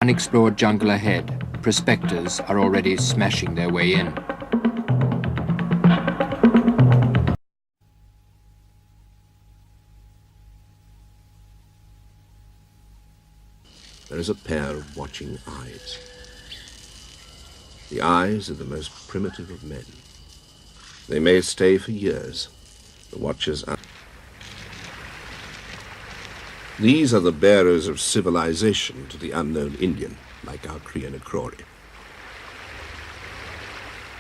unexplored jungle ahead, prospectors are already smashing their way in. There is a pair of watching eyes. The eyes of the most primitive of men. They may stay for years. The watchers are... These are the bearers of civilization to the unknown Indian, like our Kriya.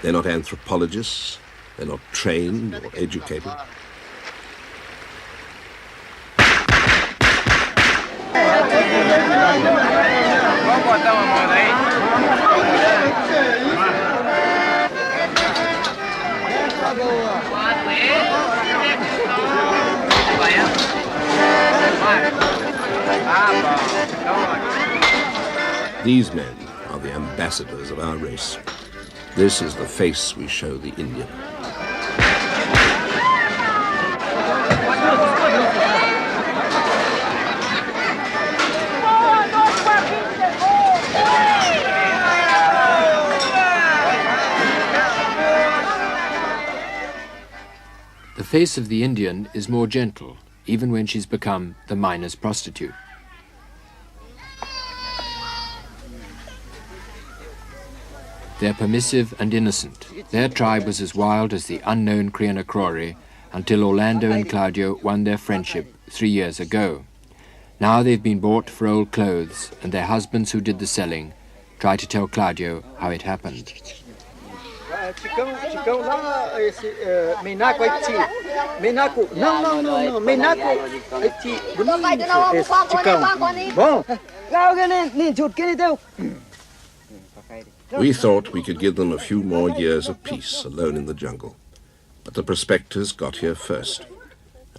They're not anthropologists, they're not trained or educated. These men are the ambassadors of our race. This is the face we show the Indian. The face of the Indian is more gentle, even when she's become the miner's prostitute. They're permissive and innocent. Their tribe was as wild as the unknown Kriya until Orlando and Claudio won their friendship 3 years ago. Now they've been bought for old clothes, and their husbands who did the selling try to tell Claudio how it happened. We thought we could give them a few more years of peace alone in the jungle. But the prospectors got here first.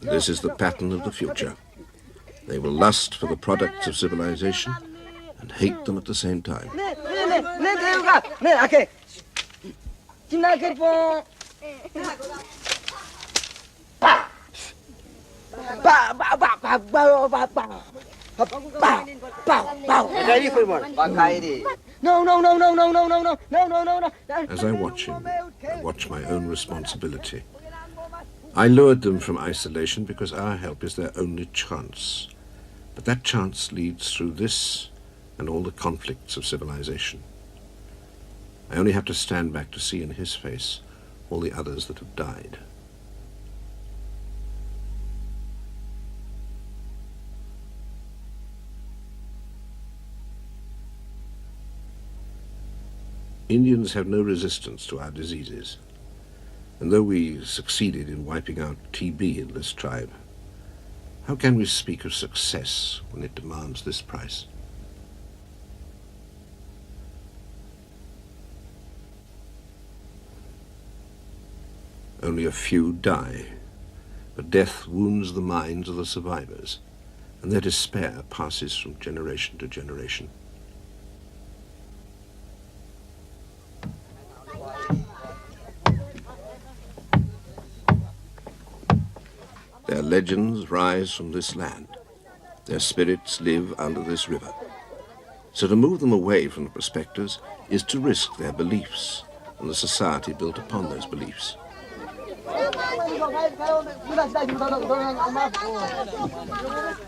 And this is the pattern of the future. They will lust for the products of civilization and hate them at the same time. As I watch him, I watch my own responsibility. I lured them from isolation because our help is their only chance. But that chance leads through this and all the conflicts of civilization. I only have to stand back to see in his face all the others that have died. Indians have no resistance to our diseases, and though we succeeded in wiping out TB in this tribe, how can we speak of success when it demands this price? Only a few die, but death wounds the minds of the survivors, and their despair passes from generation to generation. Their legends rise from this land. Their spirits live under this river. So to move them away from the prospectors is to risk their beliefs and the society built upon those beliefs.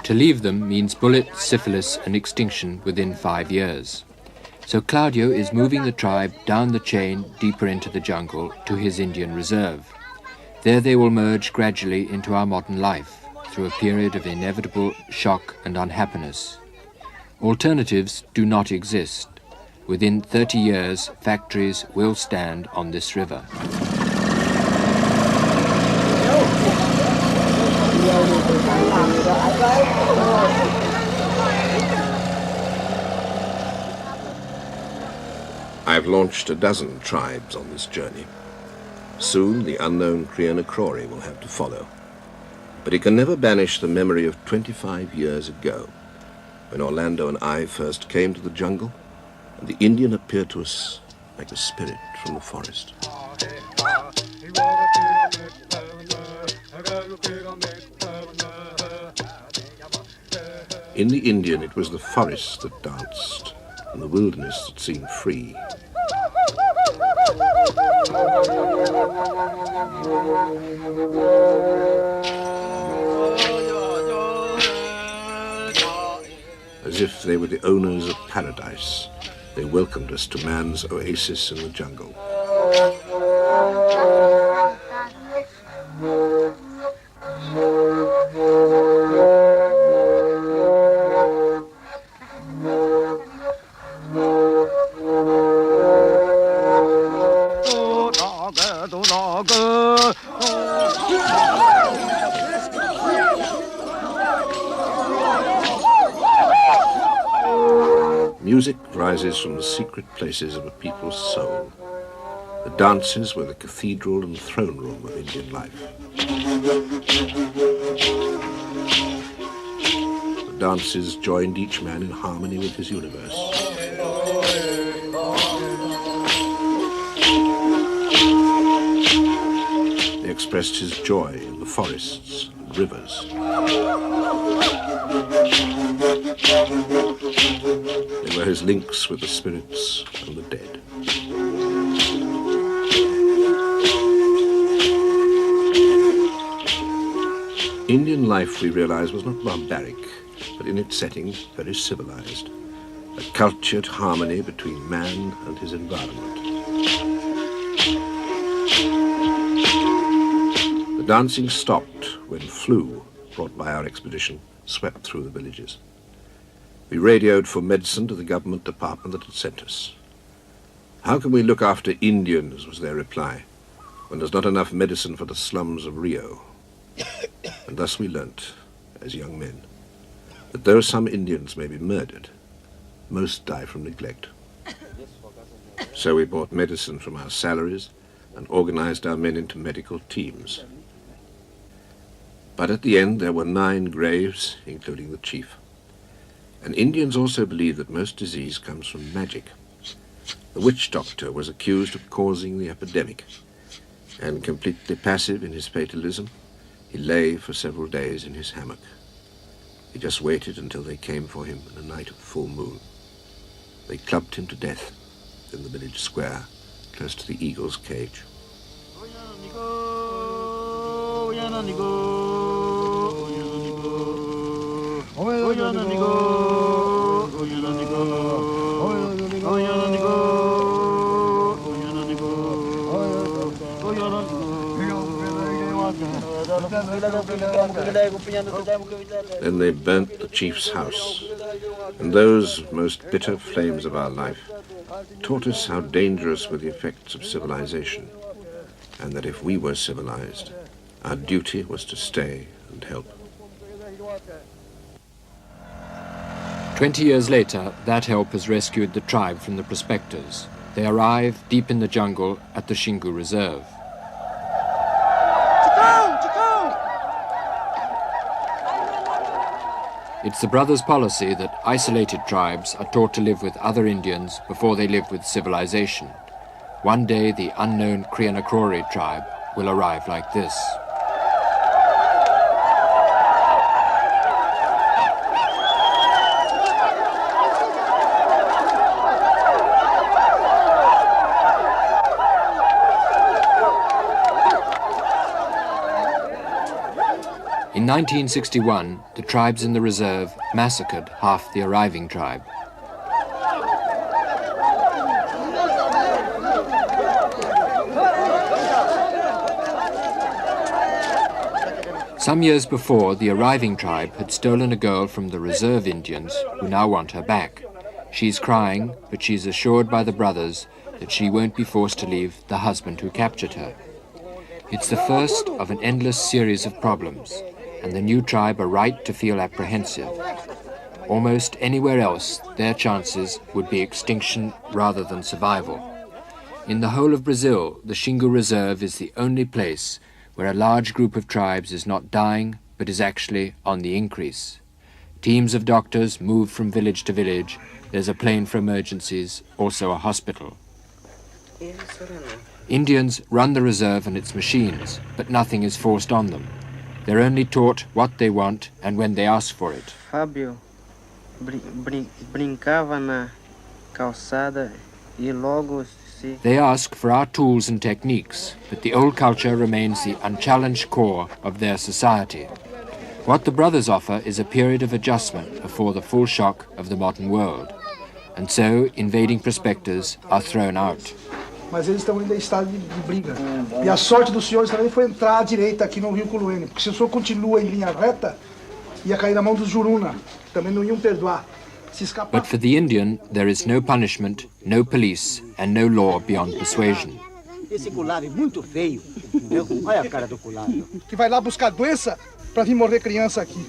To leave them means bullets, syphilis, and extinction within 5 years. So Claudio is moving the tribe down the chain deeper into the jungle to his Indian reserve. There they will merge gradually into our modern life through a period of inevitable shock and unhappiness. Alternatives do not exist. Within 30 years, factories will stand on this river. I've launched a dozen tribes on this journey. Soon the unknown Kriya will have to follow. But it can never banish the memory of 25 years ago, when Orlando and I first came to the jungle, and the Indian appeared to us like a spirit from the forest. In the Indian, it was the forest that danced, and the wilderness that seemed free. As if they were the owners of paradise, they welcomed us to man's oasis in the jungle. Music rises from the secret places of a people's soul. The dances were the cathedral and throne room of Indian life. The dances joined each man in harmony with his universe. They expressed his joy in the forests and rivers. They were his links with the spirits and the dead. Indian life, we realize, was not barbaric, but in its setting very civilized, a cultured harmony between man and his environment. The dancing stopped when flu, brought by our expedition, swept through the villages. We radioed for medicine to the government department that had sent us. "How can we look after Indians?" was their reply, "when there's not enough medicine for the slums of Rio." And thus we learnt, as young men, that though some Indians may be murdered, most die from neglect. So we bought medicine from our salaries and organized our men into medical teams. But at the end there were 9 graves, including the chief. And Indians also believe that most disease comes from magic. The witch doctor was accused of causing the epidemic, and completely passive in his fatalism, he lay for several days in his hammock. He just waited until they came for him in a night of full moon. They clubbed him to death in the village square, close to the eagle's cage. Then they burnt the chief's house, and those most bitter flames of our life taught us how dangerous were the effects of civilization, and that if we were civilized, our duty was to stay and help. 20 years later, that help has rescued the tribe from the prospectors. They arrive deep in the jungle at the Shingu Reserve. It's the brothers' policy that isolated tribes are taught to live with other Indians before they live with civilization. One day, the unknown Krianakrori tribe will arrive like this. In 1961, the tribes in the reserve massacred half the arriving tribe. Some years before, the arriving tribe had stolen a girl from the reserve Indians who now want her back. She's crying, but she's assured by the brothers that she won't be forced to leave the husband who captured her. It's the first of an endless series of problems, and the new tribe are right to feel apprehensive. Almost anywhere else, their chances would be extinction rather than survival. In the whole of Brazil, the Shingu Reserve is the only place where a large group of tribes is not dying, but is actually on the increase. Teams of doctors move from village to village. There's a plane for emergencies, also a hospital. Indians run the reserve and its machines, but nothing is forced on them. They're only taught what they want and when they ask for it. Fábio brincava calçada e logo se... They ask for our tools and techniques, but the old culture remains the unchallenged core of their society. What the brothers offer is a period of adjustment before the full shock of the modern world, and so invading prospectors are thrown out. Mas eles estão ainda em estado de briga. E a sorte dos senhores também foi entrar à direita aqui no Rio Culuene, porque se o senhor continua em linha reta, ia cair na mão dos Juruna, que também não iam perdoar. But for the Indian, there is no punishment, no police, and no law beyond persuasion. Esse culado é muito feio. Olha a cara do culado. Que vai lá buscar doença para vir morrer criança aqui.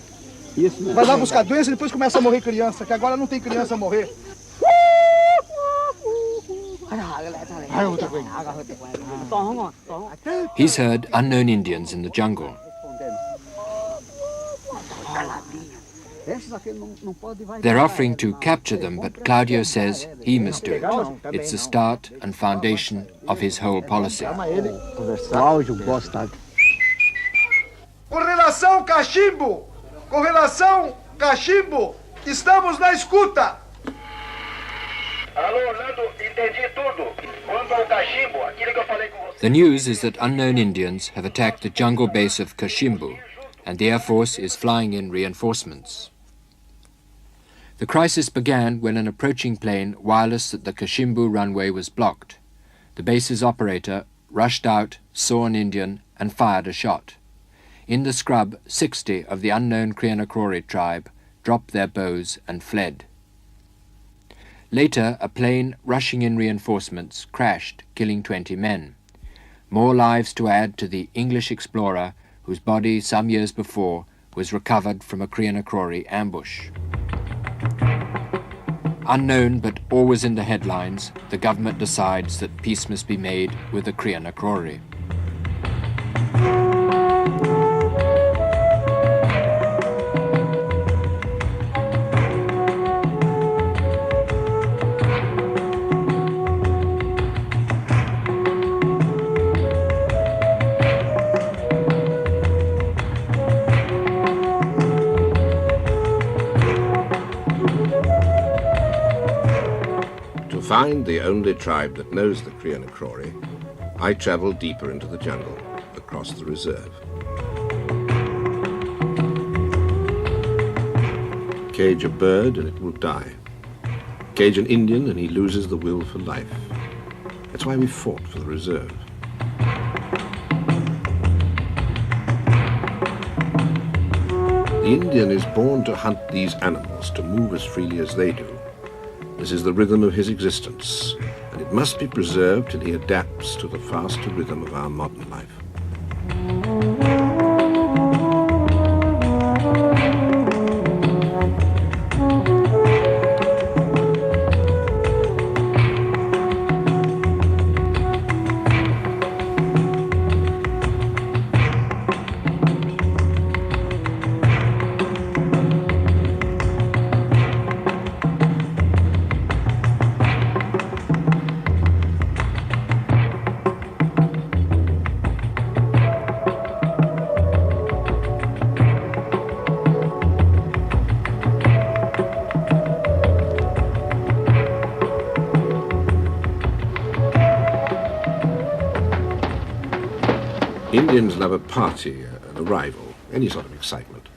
Vai lá buscar doença e depois começa a morrer criança, que agora não tem criança a morrer. He's heard unknown Indians in the jungle. They're offering to capture them, but Claudio says he must do it. It's the start and foundation of his whole policy. Correlação cachimbo! Correlação cachimbo! Estamos na escuta! Alô, Orlando, entendi tudo. Quanto ao cachimbo, aquilo que eu falei com você. The news is that unknown Indians have attacked the jungle base of Kashimbu, and the Air Force is flying in reinforcements. The crisis began when an approaching plane wireless that the Kashimbu runway was blocked. The base's operator rushed out, saw an Indian, and fired a shot. In the scrub, 60 of the unknown Krianakrori tribe dropped their bows and fled. Later, a plane rushing in reinforcements crashed, killing 20 men. More lives to add to the English explorer whose body some years before was recovered from a Krianakrori ambush. Unknown but always in the headlines, the government decides that peace must be made with the Krianakrori. To find the only tribe that knows the Krianakrori, I travel deeper into the jungle, across the reserve. Cage a bird and it will die. Cage an Indian and he loses the will for life. That's why we fought for the reserve. The Indian is born to hunt these animals, to move as freely as they do. This is the rhythm of his existence, and it must be preserved till he adapts to the faster rhythm of our modern life. Indians love a party, an arrival, any sort of excitement.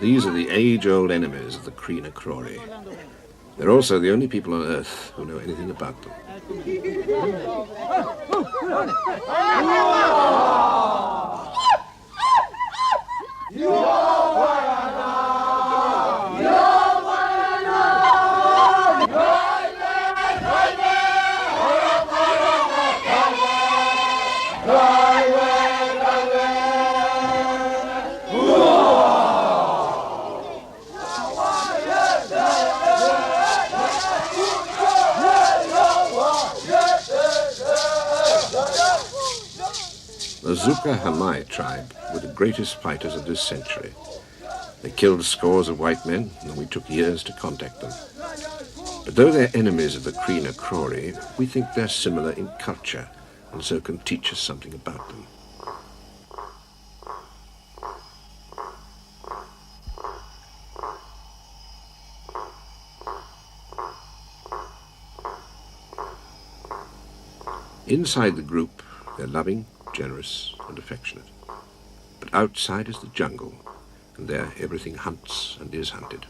These are the age-old enemies of the Krina Krori. They're also the only people on Earth who know anything about them. The Zuka Hamai tribe were the greatest fighters of this century. They killed scores of white men, and we took years to contact them. But though they're enemies of the Krina Krori, we think they're similar in culture, and so can teach us something about them. Inside the group, they're loving, generous, and affectionate. But outside is the jungle, and there everything hunts and is hunted.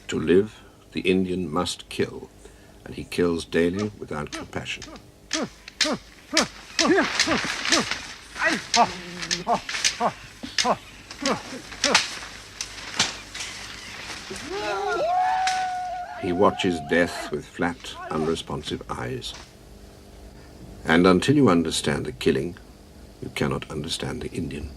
To live, the Indian must kill, and he kills daily without compassion. He watches death with flat, unresponsive eyes. And until you understand the killing, you cannot understand the Indian.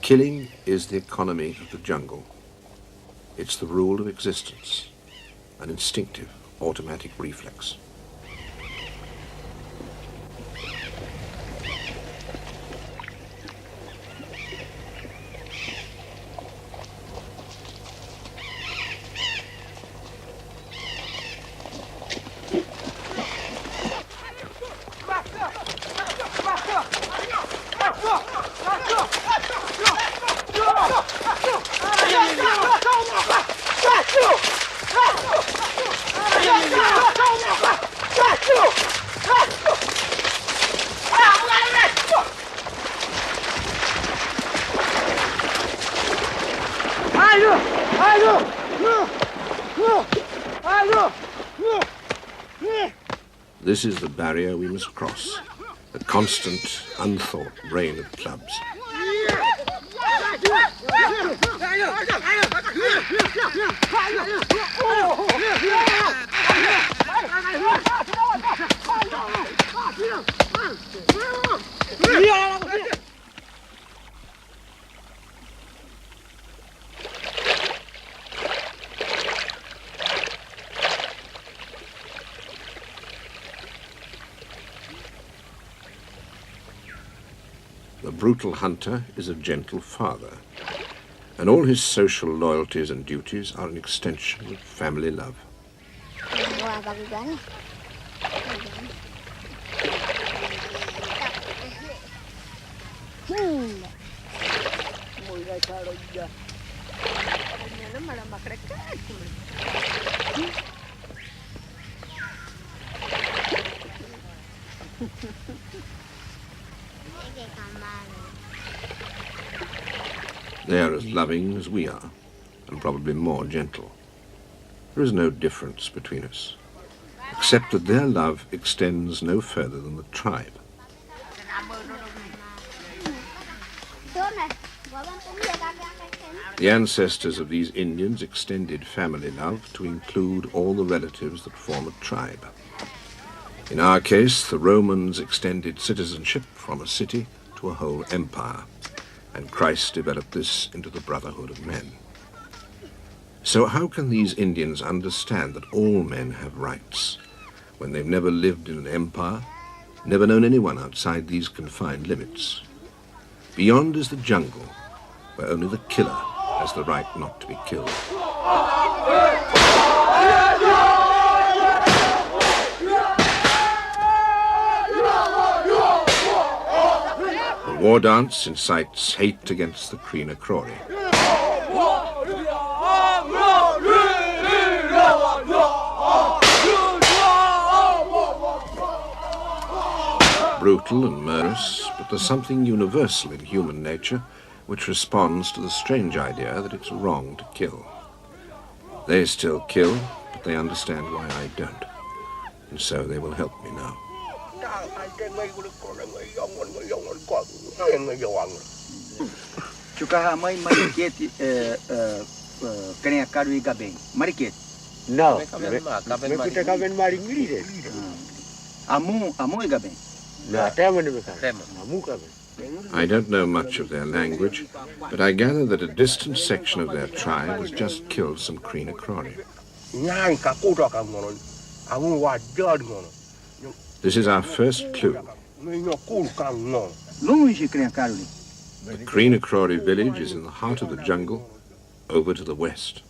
Killing is the economy of the jungle. It's the rule of existence, an instinctive, automatic reflex. This is the barrier we must cross, a constant, unthought rain of clubs. The brutal hunter is a gentle father. And all his social loyalties and duties are an extension of family love. They are as loving as we are, and probably more gentle. There is no difference between us, except that their love extends no further than the tribe. The ancestors of these Indians extended family love to include all the relatives that form a tribe. In our case, the Romans extended citizenship from a city to a whole empire, and Christ developed this into the brotherhood of men. So how can these Indians understand that all men have rights when they've never lived in an empire, never known anyone outside these confined limits? Beyond is the jungle, where only the killer has the right not to be killed. The war dance incites hate against the Cree Cree. Brutal and murderous, but there's something universal in human nature which responds to the strange idea that it's wrong to kill. They still kill, but they understand why I don't, and so they will help me now. I don't know much of their language, but I gather that a distant section of their tribe has just killed some Cree Cree. This is our first clue. The Cree Cree village is in the heart of the jungle, over to the west.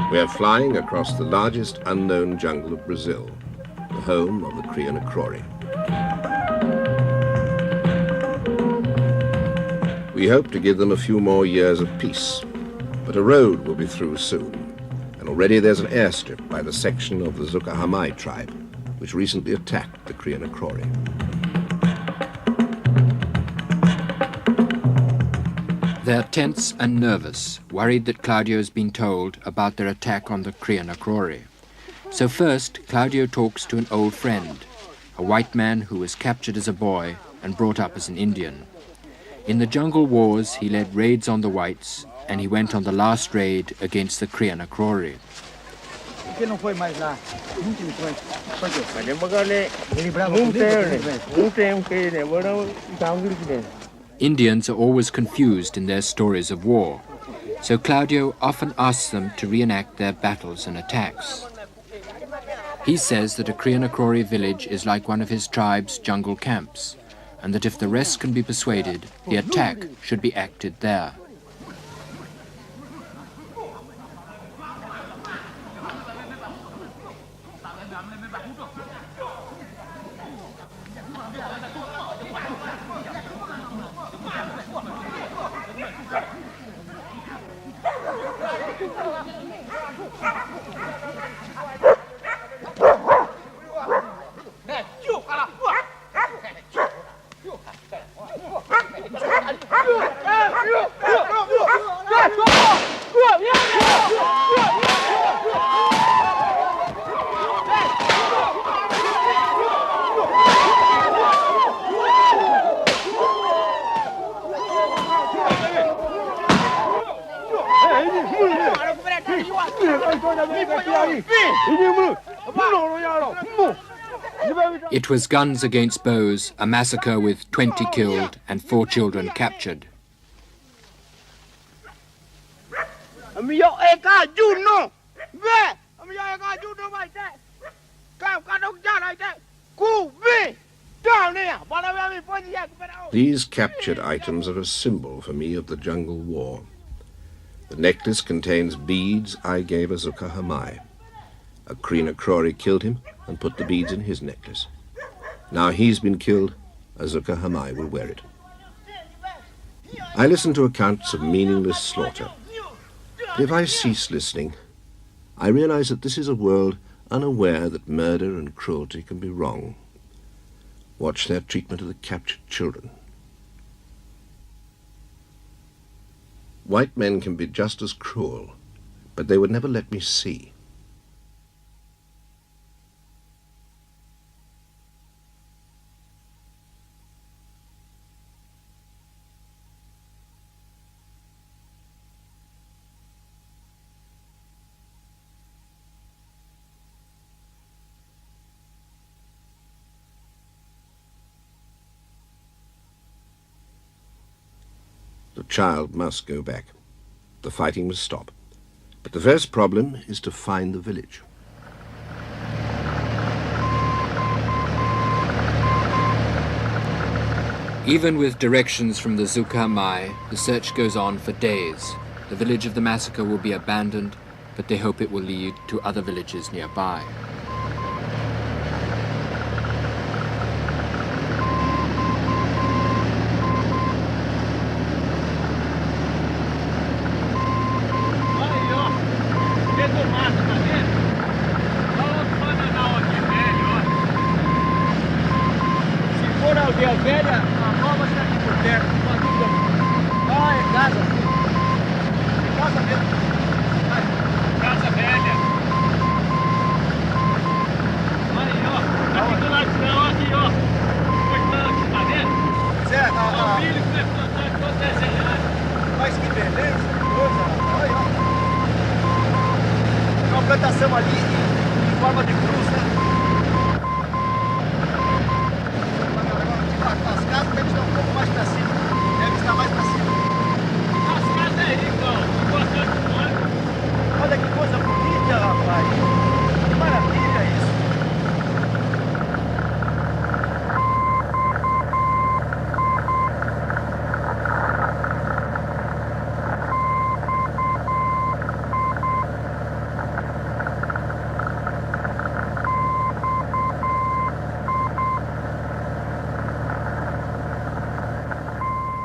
We are flying across the largest unknown jungle of Brazil, the home of the Cree Cree. We hope to give them a few more years of peace, but a road will be through soon, and already there's an airstrip by the section of the Zucahamai tribe, which recently attacked the Cree Cree. They're tense and nervous, worried that Claudio's been told about their attack on the Cree Cree. So first, Claudio talks to an old friend, a white man who was captured as a boy and brought up as an Indian. In the jungle wars, he led raids on the whites, and he went on the last raid against the Cree Cree. Indians are always confused in their stories of war, so Claudio often asks them to reenact their battles and attacks. He says that a Cree Cree village is like one of his tribe's jungle camps, and that if the rest can be persuaded, the attack should be acted there. It was guns against bows, a massacre with 20 killed and 4 children captured. These captured items are a symbol for me of the jungle war. The necklace contains beads I gave Azuka Hamai. A Krina Crori killed him and put the beads in his necklace. Now he's been killed, Azuka Hamai will wear it. I listen to accounts of meaningless slaughter. But if I cease listening, I realize that this is a world unaware that murder and cruelty can be wrong. Watch their treatment of the captured children. White men can be just as cruel, but they would never let me see. The child must go back. The fighting must stop. But the first problem is to find the village. Even with directions from the Zuka Mai, the search goes on for days. The village of the massacre will be abandoned, but they hope it will lead to other villages nearby. Plantação ali em forma de cruz, né? As casas devem estar um pouco mais para cima. Deve estar mais para cima. As casas aí, então. Olha que coisa bonita, rapaz. Que maravilha isso.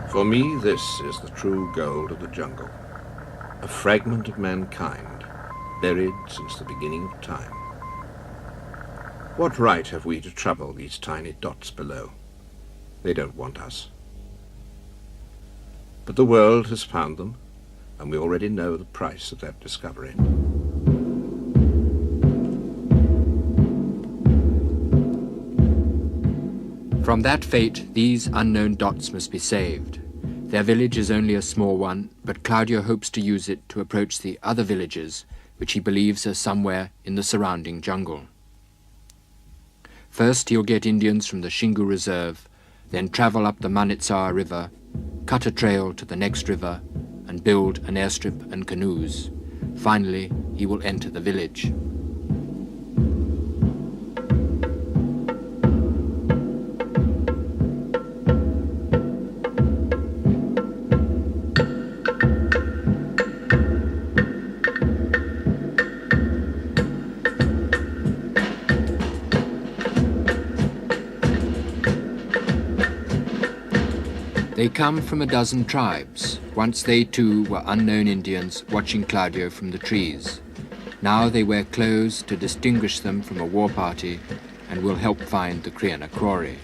For me, this is the true gold of the jungle. A fragment of mankind, buried since the beginning of time. What right have we to trouble these tiny dots below? They don't want us. But the world has found them, and we already know the price of that discovery. From that fate, these unknown dots must be saved. Their village is only a small one, but Claudio hopes to use it to approach the other villages, which he believes are somewhere in the surrounding jungle. First, he'll get Indians from the Xingu Reserve, then travel up the Manitsawa River, cut a trail to the next river, and build an airstrip and canoes. Finally, he will enter the village. They come from a dozen tribes. Once they too were unknown Indians watching Claudio from the trees. Now they wear clothes to distinguish them from a war party and will help find the Krina Crori.